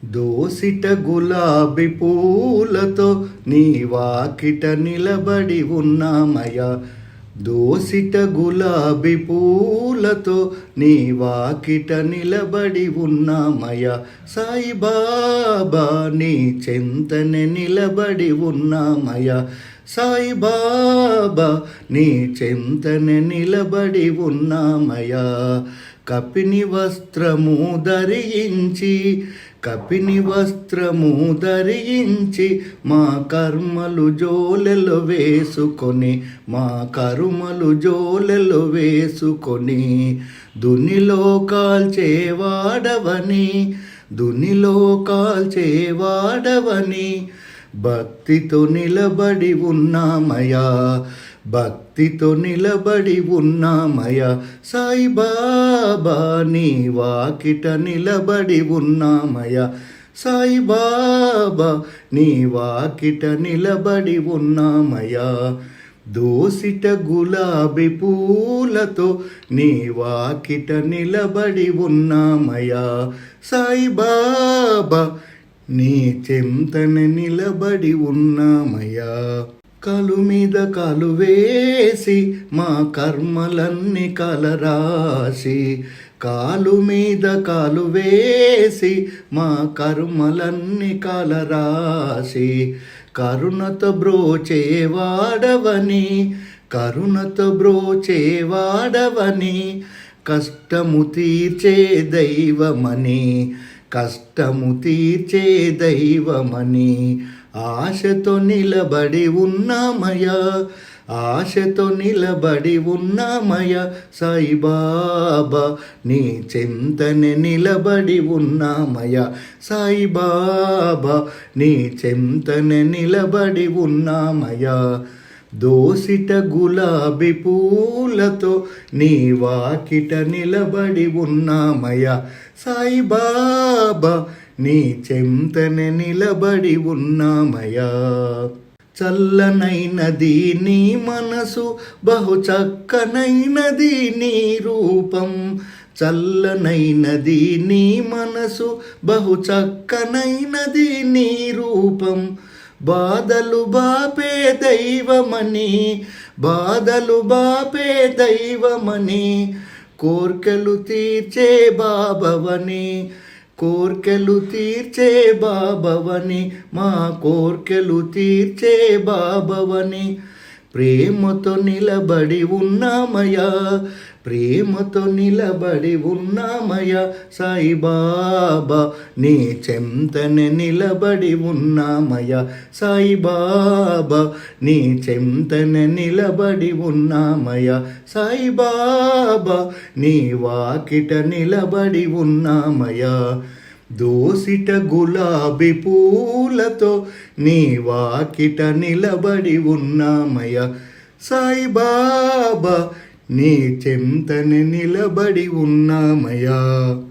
దోసిట గులాబీ పూలతో నీ వాకిట నిలబడి ఉన్నామయ్యా. దోసిట గులాబీ పూలతో నీ వాకిట నిలబడి ఉన్నామయ్యా. సాయిబాబా నీ చెంతనే నిలబడి ఉన్నామయ్యా. సాయిబాబా నీ చెంతనే నిలబడి ఉన్నామయ్యా. కపిని వస్త్రము ధరించి మా కర్మలు జోలెలు వేసుకొని దునిలో కాల్చేవాడవని భక్తితో నిలబడి ఉన్నామయ్యా. సాయిబాబా నీ వాకిట నిలబడి ఉన్నామయ్యా. సాయిబాబా నీ వాకిట నిలబడి ఉన్నామయ్యా. దోసిట గులాబీ పూలతో నీ వాకిట నిలబడి ఉన్నామయ్యా. సాయిబాబా నీ చెంతన నిలబడి ఉన్నామయ్యా. కాలు మీద కాలు వేసి మా కర్మలన్నీ కలరాసి, కాలు మీద కాలు వేసి మా కర్మలన్నీ కలరాసి, కరుణతో బ్రోచేవాడవని కష్టము తీర్చే దైవమని ఆశతో నిలబడి ఉన్నామయ్యా. సాయిబాబా నీ చెంతనే నిలబడి ఉన్నామయ్యా. సాయిబాబా నీ చెంతనే నిలబడి ఉన్నామయ్యా. దోసిట గులాబీ పూలతో నీ వాకిట నిలబడి ఉన్నామయ్యా. సాయిబాబా నీ చెంతనే నిలబడి ఉన్నామయ్యా. చల్లనైనది నీ మనసు, బహు చక్కనైనది నీ రూపం. చల్లనైనది నీ మనసు, బహు చక్కనైనది నీ రూపం. బాధలు బాపే దైవమని కోర్కెలు తీర్చే బాబవని మా కోర్కెలు తీర్చే బాబవని ప్రేమతో నిలబడి ఉన్నామయ్యా. సాయిబాబా నీ చెంతనే నిలబడి ఉన్నామయ్యా. సాయిబాబా నీ చెంతనే నిలబడి ఉన్నామయ్యా. సాయిబాబా నీ వాకిట నిలబడి ఉన్నామయ్యా. దోసిట గులాబీ పూలతో నీ వాకిట నిలబడి ఉన్నామయ్యా. సాయిబాబా నీ చెంతనే నిలబడి ఉన్నామయ్యా.